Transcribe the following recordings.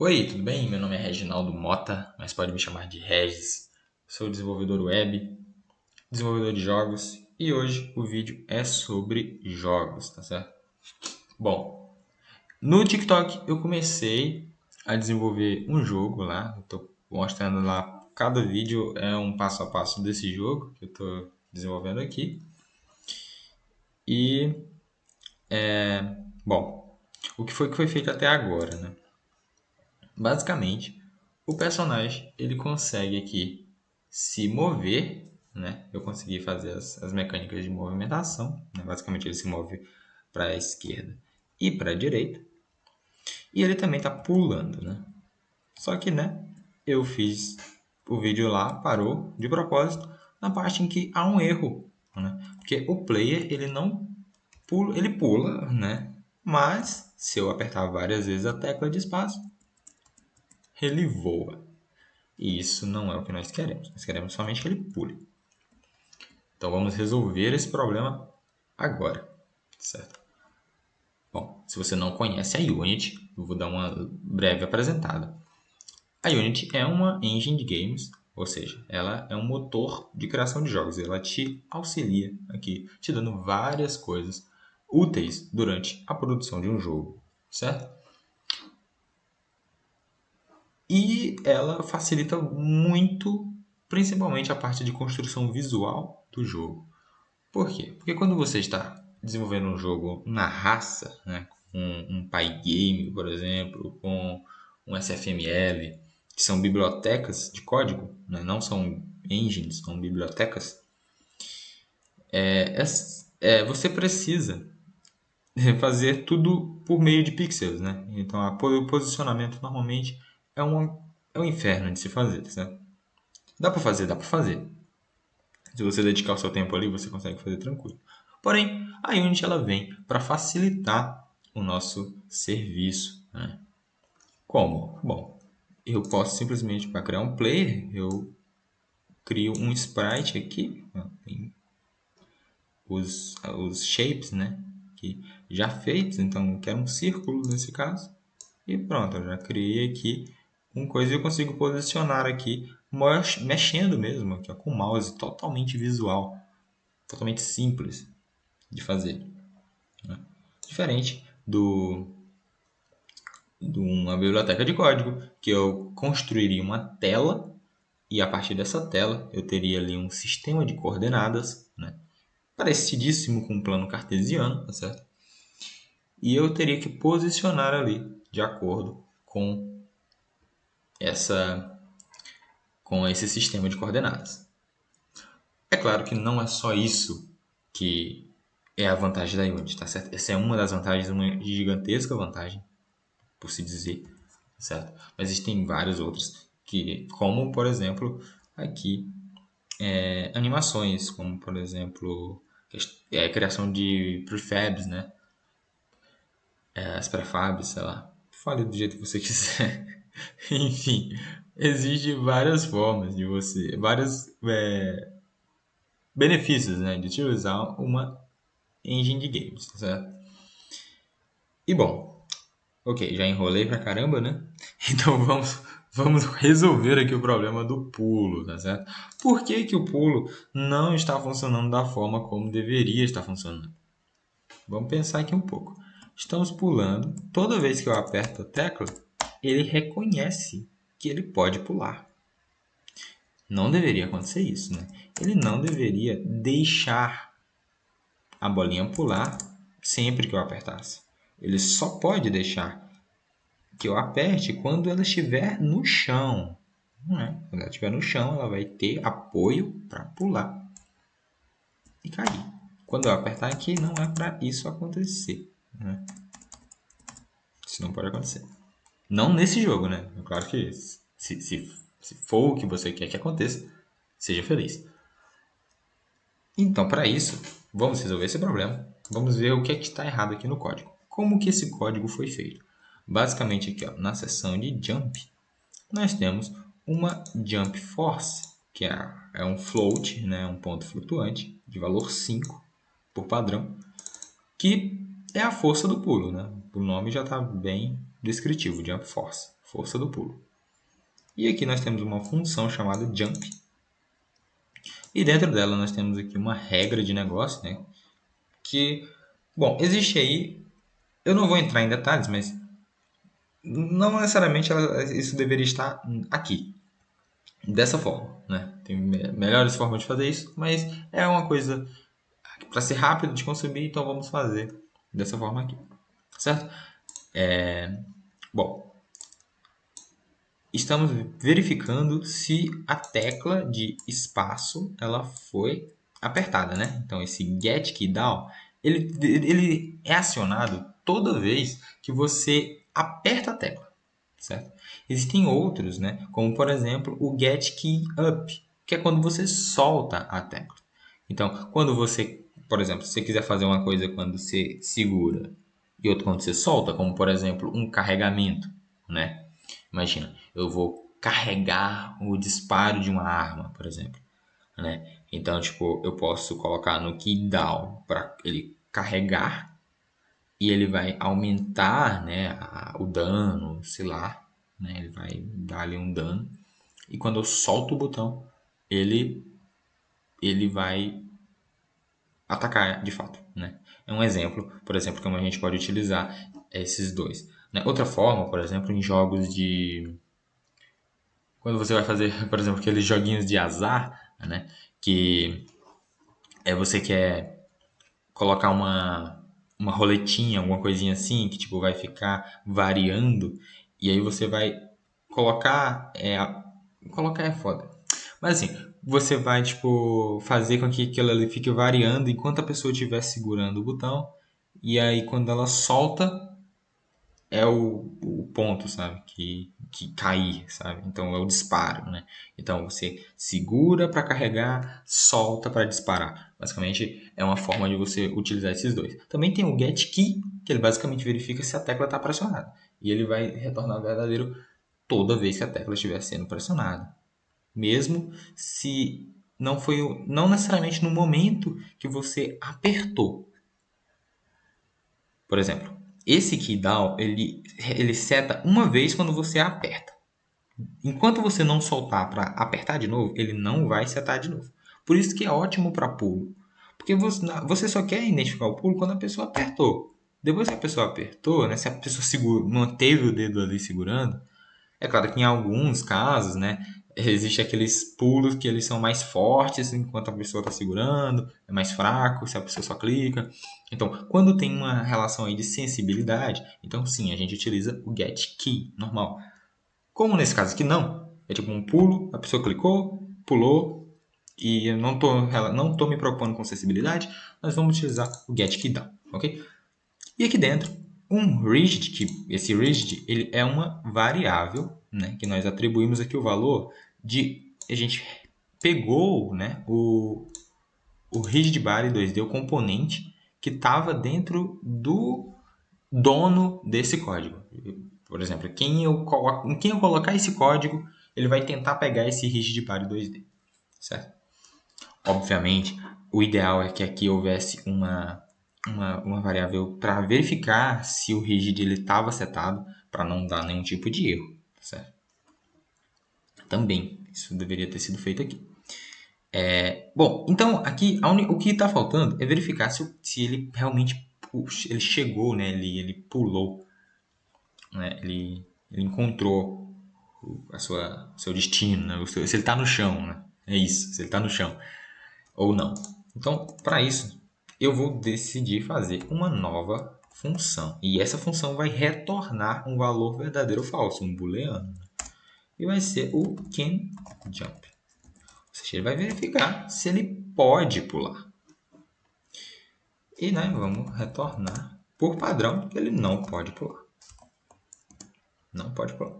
Oi, tudo bem? Meu nome é Reginaldo Mota, mas pode me chamar de Regis. Sou desenvolvedor web, desenvolvedor de jogos e hoje o vídeo é sobre jogos, tá certo? Bom, no TikTok eu comecei a desenvolver um jogo lá, eu tô mostrando lá, cada vídeo é um passo a passo desse jogo que eu tô desenvolvendo aqui. E, bom, o que foi feito até agora, né? Basicamente, o personagem ele consegue aqui se mover, né? Eu consegui fazer as mecânicas de movimentação, né? Basicamente ele se move para a esquerda e para a direita, e ele também está pulando, né? Só que, né? Eu fiz o vídeo lá, parou de propósito na parte em que há um erro, né? Porque o player ele não pula, ele pula, né? Mas se eu apertar várias vezes a tecla de espaço, ele voa. E isso não é o que nós queremos. Nós queremos somente que ele pule. Então vamos resolver esse problema agora, certo? Bom, se você não conhece a Unity, eu vou dar uma breve apresentada. A Unity é uma engine de games, ou seja, ela é um motor de criação de jogos. Ela te auxilia aqui, te dando várias coisas úteis durante a produção de um jogo, certo? E ela facilita muito, principalmente a parte de construção visual do jogo. Por quê? Porque quando você está desenvolvendo um jogo na raça, né, com um Pygame, por exemplo, com um SFML, que são bibliotecas de código, né, não são engines, são bibliotecas, você precisa fazer tudo por meio de pixels, né? Então, o posicionamento normalmente é um inferno de se fazer, certo? Dá para fazer, dá para fazer. Se você dedicar o seu tempo ali, você consegue fazer tranquilo. Porém, a Unity ela vem para facilitar o nosso serviço, né? Como? Bom, eu posso simplesmente, para criar um player, eu crio um sprite aqui, tem os shapes, né? Que já feitos, então eu quero um círculo nesse caso. E pronto, eu já criei aqui uma coisa e eu consigo posicionar aqui, mexendo mesmo, aqui, ó, com o mouse totalmente visual, totalmente simples de fazer. Diferente de uma biblioteca de código, que eu construiria uma tela e a partir dessa tela eu teria ali um sistema de coordenadas, né? Parecidíssimo com um plano cartesiano, tá certo? E eu teria que posicionar ali de acordo essa, com esse sistema de coordenadas. É claro que não é só isso que é a vantagem da Unity, tá certo? Essa é uma das vantagens, uma gigantesca vantagem, por se dizer, certo? Mas existem vários outros que, como por exemplo, aqui animações, como por exemplo, criação de prefabs, né? As prefabs, sei lá. Fale do jeito que você quiser. Enfim, existem várias formas de você, vários benefícios, né, de utilizar uma engine de games, tá certo? E bom, ok, já enrolei pra caramba, né? Então vamos resolver aqui o problema do pulo, tá certo? Por que que o pulo não está funcionando da forma como deveria estar funcionando? Vamos pensar aqui um pouco. Estamos pulando, toda vez que eu aperto a tecla, ele reconhece que ele pode pular. Não deveria acontecer isso, né? Ele não deveria deixar a bolinha pular sempre que eu apertasse. Ele só pode deixar que eu aperte quando ela estiver no chão. Não é? Quando ela estiver no chão, ela vai ter apoio para pular e cair. Quando eu apertar aqui, não é para isso acontecer. Né? Isso não pode acontecer. Não nesse jogo, né? É claro que se for o que você quer que aconteça, seja feliz. Então, para isso, vamos resolver esse problema. Vamos ver o que é que está errado aqui no código. Como que esse código foi feito? Basicamente aqui, ó, na seção de jump, nós temos uma jump force, que é um float, né, um ponto flutuante de valor 5 por padrão, que é a força do pulo, né? O nome já está bem descritivo, jump force. força do pulo. E aqui nós temos uma função chamada jump. E dentro dela nós temos aqui uma regra de negócio, né? Que, bom, existe aí, eu não vou entrar em detalhes, mas não necessariamente isso deveria estar aqui, dessa forma, né? Tem melhores formas de fazer isso, mas é uma coisa para ser rápido de consumir, então vamos fazer dessa forma aqui, certo? Bom, estamos verificando se a tecla de espaço ela foi apertada, né? Então esse get key down ele é acionado toda vez que você aperta a tecla, certo? Existem outros, né? Como por exemplo o get key up, que é quando você solta a tecla. Então, quando você, por exemplo, se você quiser fazer uma coisa quando você segura e outra quando você solta, como por exemplo um carregamento, né? Imagina, eu vou carregar o disparo de uma arma, por exemplo, né? Então, tipo, eu posso colocar no key down para ele carregar e ele vai aumentar, né, o dano, sei lá, né? Ele vai dar ali um dano. E quando eu solto o botão, ele ele vai atacar de fato, né? É um exemplo, por exemplo, como a gente pode utilizar esses dois, né? Outra forma, por exemplo, em jogos de quando você vai fazer, por exemplo, aqueles joguinhos de azar, né? Que você quer colocar uma roletinha, alguma coisinha assim, que tipo vai ficar variando, e aí você vai colocar. Colocar é foda. Mas assim, você vai tipo fazer com que aquilo ali fique variando enquanto a pessoa estiver segurando o botão, e aí quando ela solta, é o ponto, sabe? Que cair, sabe? Então é o disparo, né? Então você segura para carregar, solta para disparar. Basicamente é uma forma de você utilizar esses dois. Também tem o get key, que ele basicamente verifica se a tecla está pressionada. E ele vai retornar verdadeiro toda vez que a tecla estiver sendo pressionada. Mesmo se não foi, não necessariamente no momento que você apertou. Por exemplo, esse keydown ele seta uma vez quando você aperta. Enquanto você não soltar para apertar de novo, ele não vai setar de novo. Por isso que é ótimo para pulo. Porque você só quer identificar o pulo quando a pessoa apertou. Depois que a pessoa apertou, né, se a pessoa manteve o dedo ali segurando, é claro que em alguns casos, né, existe aqueles pulos que eles são mais fortes enquanto a pessoa está segurando, é mais fraco se a pessoa só clica. Então, quando tem uma relação aí de sensibilidade, então sim, a gente utiliza o get key normal. Como nesse caso aqui não, é tipo um pulo, a pessoa clicou, pulou e eu não tô me preocupando com sensibilidade, nós vamos utilizar o get key down, ok? E aqui dentro, um rigid, que esse rigid ele é uma variável, né, que nós atribuímos aqui o valor de a gente pegou, né, o rigid body 2D, o componente que estava dentro do dono desse código. Por exemplo, em quem eu colocar esse código, ele vai tentar pegar esse rigid body 2D, certo? Obviamente, o ideal é que aqui houvesse uma variável para verificar se o rigid estava setado para não dar nenhum tipo de erro, certo? Também, isso deveria ter sido feito aqui. Bom, então aqui o que está faltando é verificar se ele realmente ele chegou, né? Ele pulou, né? Ele encontrou seu destino, né? Se ele está no chão, né? É isso, se ele está no chão ou não. Então, para isso, eu vou decidir fazer uma nova função. E essa função vai retornar um valor verdadeiro ou falso, um booleano. E vai ser o canJump. Ou seja, ele vai verificar se ele pode pular. E né, vamos retornar, por padrão, que ele não pode pular. Não pode pular.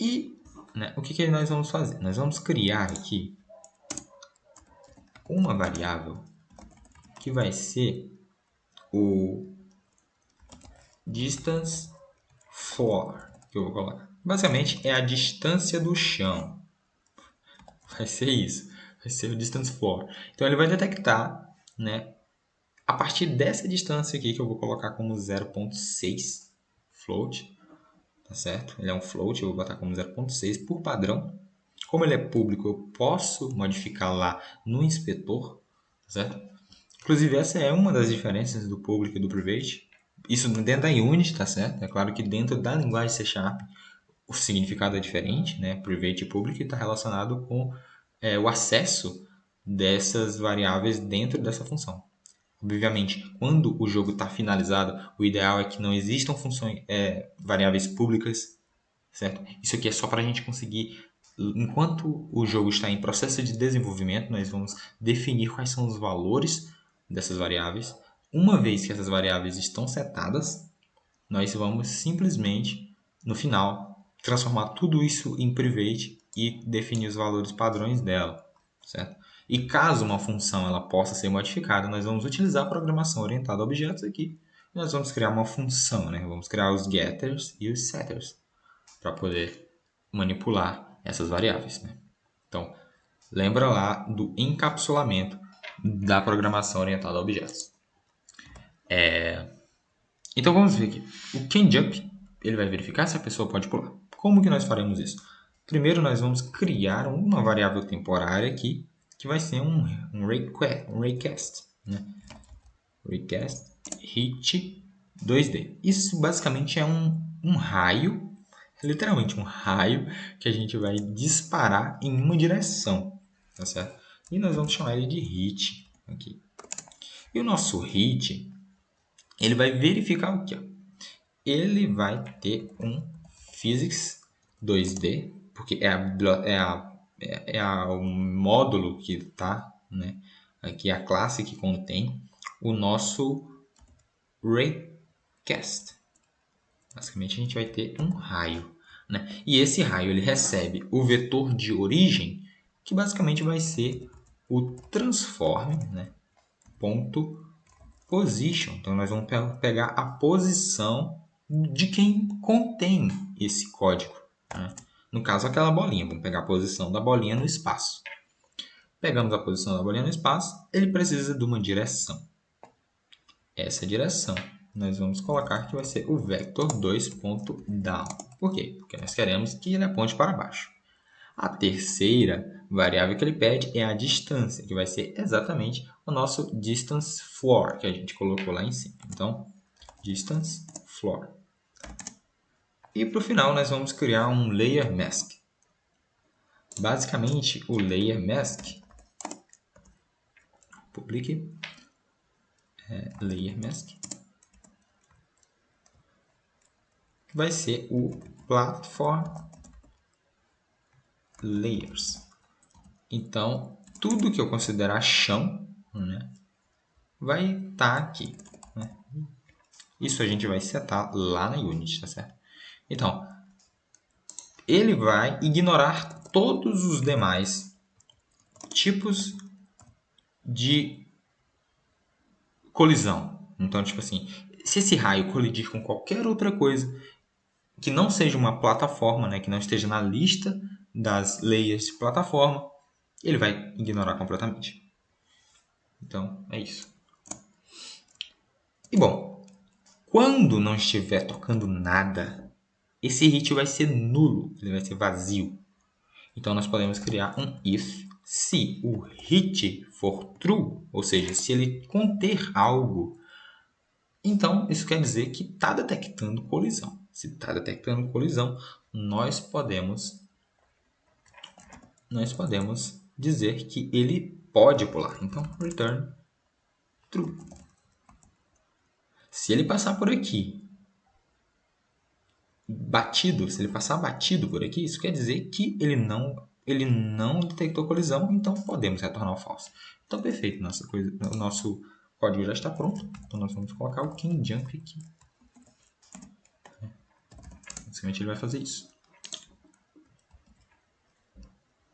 E né, o que nós vamos fazer? Nós vamos criar aqui uma variável que vai ser o distance floor, que eu vou colocar. Basicamente é a distância do chão. Vai ser isso. Vai ser o distance floor. Então ele vai detectar, né, a partir dessa distância aqui que eu vou colocar como 0.6 float, tá certo? Ele é um float, eu vou botar como 0.6 por padrão. Como ele é público, eu posso modificar lá no inspetor, tá certo? Inclusive, essa é uma das diferenças do público e do private. Isso dentro da Unity, tá certo? É claro que dentro da linguagem C Sharp o significado é diferente, né? Private e public está relacionado com o acesso dessas variáveis dentro dessa função. Obviamente, quando o jogo está finalizado, o ideal é que não existam funções, variáveis públicas, certo? Isso aqui é só para a gente conseguir, enquanto o jogo está em processo de desenvolvimento, nós vamos definir quais são os valores dessas variáveis. Uma vez que essas variáveis estão setadas, nós vamos simplesmente, no final, transformar tudo isso em private e definir os valores padrões dela, certo? E caso uma função ela possa ser modificada, nós vamos utilizar a programação orientada a objetos aqui. E nós vamos criar uma função, né? Vamos criar os getters e os setters para poder manipular essas variáveis, né? Então, lembra lá do encapsulamento da programação orientada a objetos. Então vamos ver aqui. O canJump, ele vai verificar se a pessoa pode pular. Como que nós faremos isso? Primeiro nós vamos criar uma variável temporária aqui, que vai ser um raycast, né? Raycast hit 2D. Isso basicamente é um raio, literalmente um raio, que a gente vai disparar em uma direção, tá certo? E nós vamos chamar ele de hit aqui. E o nosso hit, ele vai verificar o quê? Ele vai ter um physics 2D, porque o módulo que está, né? Aqui é a classe que contém o nosso raycast. Basicamente a gente vai ter um raio, né? E esse raio ele recebe o vetor de origem, que basicamente vai ser o transform, né? Ponto position. Então nós vamos pegar a posição de quem contém esse código, né? No caso, aquela bolinha. Vamos pegar a posição da bolinha no espaço. Pegamos a posição da bolinha no espaço, ele precisa de uma direção. Essa direção nós vamos colocar que vai ser o vector 2.down. Por quê? Porque nós queremos que ele aponte para baixo. A terceira variável que ele pede é a distância, que vai ser exatamente o nosso distance floor, que a gente colocou lá em cima. Então, distance floor. E para o final, nós vamos criar um layer mask. Basicamente, o layer mask, public layer mask, vai ser o platform layers. Então, tudo que eu considerar chão, né, vai estar aqui, né? Isso a gente vai setar lá na Unity, tá certo? Então, ele vai ignorar todos os demais tipos de colisão. Então, tipo assim, se esse raio colidir com qualquer outra coisa que não seja uma plataforma, né, que não esteja na lista das layers de plataforma, ele vai ignorar completamente. Então, é isso. E bom, quando não estiver tocando nada, esse hit vai ser nulo, ele vai ser vazio. Então, nós podemos criar um if se o hit for true, ou seja, se ele conter algo. Então, isso quer dizer que está detectando colisão. Se está detectando colisão, nós podemos dizer que ele pode pular. Então, return true. Se ele passar por aqui batido, se ele passar batido por aqui, isso quer dizer que ele não detectou colisão, então podemos retornar o false. Então, perfeito, o nosso código já está pronto. Então, nós vamos colocar o canJump aqui. Basicamente, ele vai fazer isso.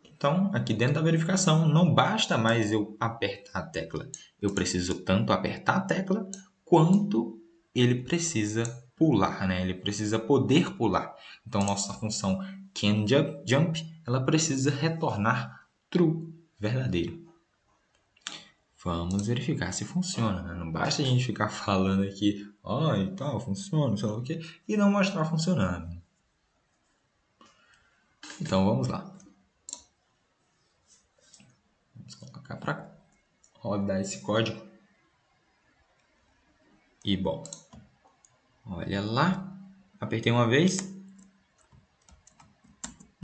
Então, aqui dentro da verificação, não basta mais eu apertar a tecla. Eu preciso tanto apertar a tecla, quanto ele precisa pular, né? Ele precisa poder pular. Então, nossa função canJump, ela precisa retornar true, verdadeiro. Vamos verificar se funciona, né? Não basta a gente ficar falando aqui, e tal, funciona, sei lá o quê, e não mostrar funcionando. Então vamos lá. Vamos colocar para rodar esse código. E bom, olha lá. Apertei uma vez.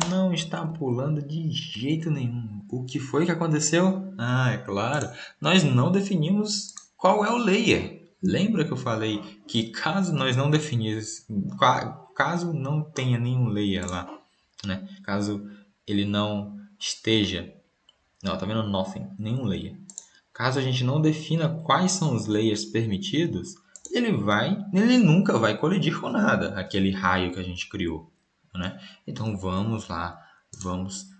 Não está pulando de jeito nenhum. O que foi que aconteceu? Ah, é claro. Nós não definimos qual é o layer. Lembra que eu falei que caso nós não definisse, caso não tenha nenhum layer lá, né? Caso ele não esteja, não, tá vendo? Nothing, nenhum layer. Caso a gente não defina quais são os layers permitidos, ele nunca vai colidir com nada, aquele raio que a gente criou, né? Então vamos lá, vamos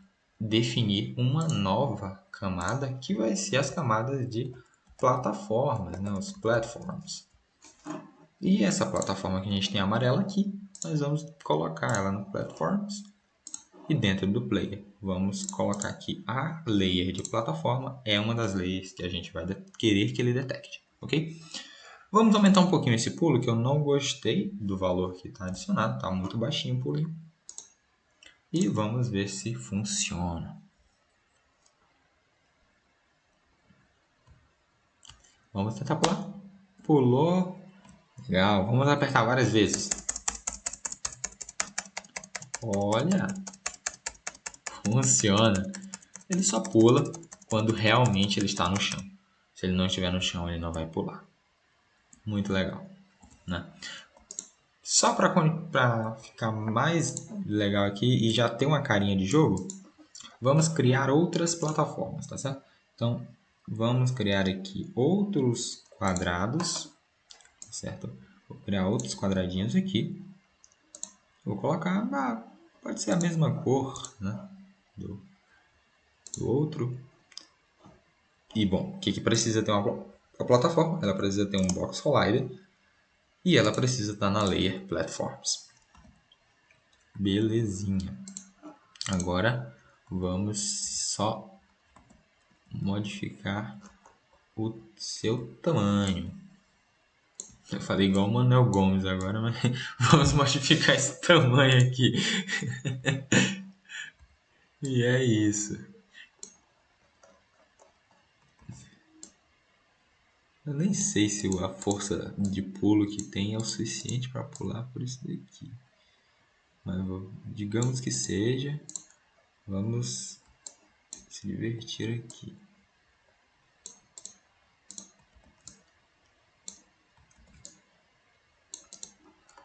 definir uma nova camada que vai ser as camadas de plataformas, né? Os platforms. E essa plataforma que a gente tem amarela aqui, nós vamos colocar ela no platforms e dentro do player vamos colocar aqui a layer de plataforma, é uma das layers que a gente vai querer que ele detecte, ok? Vamos aumentar um pouquinho esse pulo, que eu não gostei do valor que está adicionado, está muito baixinho o pulinho. E vamos ver se funciona. Vamos tentar pular. Pulou. Legal. Vamos apertar várias vezes. Olha. Funciona. Ele só pula quando realmente ele está no chão. Se ele não estiver no chão, ele não vai pular. Muito legal, né? Só para ficar mais legal aqui e já ter uma carinha de jogo, vamos criar outras plataformas, tá certo? Então, vamos criar aqui outros quadrados, certo? Vou criar outros quadradinhos aqui. Vou colocar, pode ser a mesma cor, né? Do outro. E bom, o que precisa ter uma plataforma? Ela precisa ter um box collider e ela precisa estar na layer platforms. Belezinha. Agora vamos só modificar o seu tamanho. Eu falei igual o Manuel Gomes agora, mas vamos modificar esse tamanho aqui. E é isso. Eu nem sei se a força de pulo que tem é o suficiente para pular por isso daqui. Mas digamos que seja. Vamos se divertir aqui.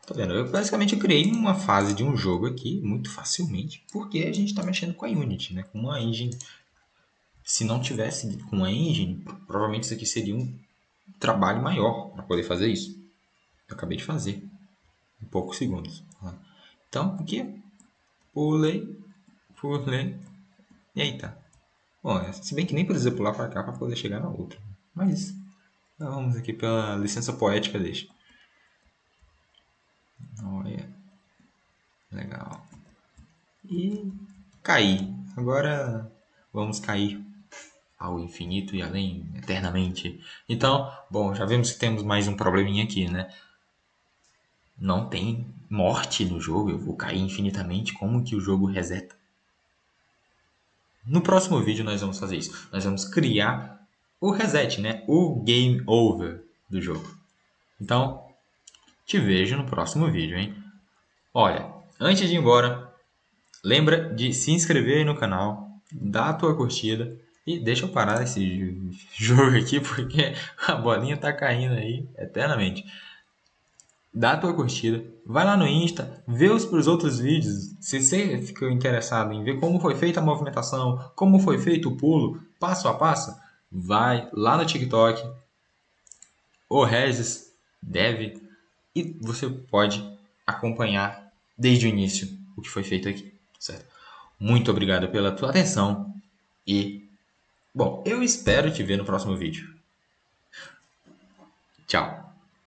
Tá vendo? Eu basicamente criei uma fase de um jogo aqui muito facilmente, porque a gente está mexendo com a Unity, né? Com uma engine. Se não tivesse com uma engine, provavelmente isso aqui seria um trabalho maior para poder fazer isso. Eu acabei de fazer em poucos segundos. Então, aqui, pulei, e aí tá. Bom, se bem que nem precisa pular para cá para poder chegar na outra. Mas vamos aqui pela licença poética deixa. Olha. Legal. E cair. Agora vamos cair ao infinito e além, eternamente. Então, bom, já vemos que temos mais um probleminha aqui, né? Não tem morte no jogo, eu vou cair infinitamente, como que o jogo reseta? No próximo vídeo nós vamos fazer isso. Nós vamos criar o reset, né? O game over do jogo. Então, te vejo no próximo vídeo, hein? Olha, antes de ir embora, lembra de se inscrever aí no canal, dar a tua curtida e deixa eu parar esse jogo aqui porque a bolinha tá caindo aí eternamente. Dá a tua curtida, vai lá no Insta, vê os outros vídeos. Se você ficou interessado em ver como foi feita a movimentação, como foi feito o pulo, passo a passo, vai lá no TikTok, o Regis Dev, e você pode acompanhar desde o início o que foi feito aqui, certo? Muito obrigado pela tua atenção e, bom, eu espero te ver no próximo vídeo. Tchau!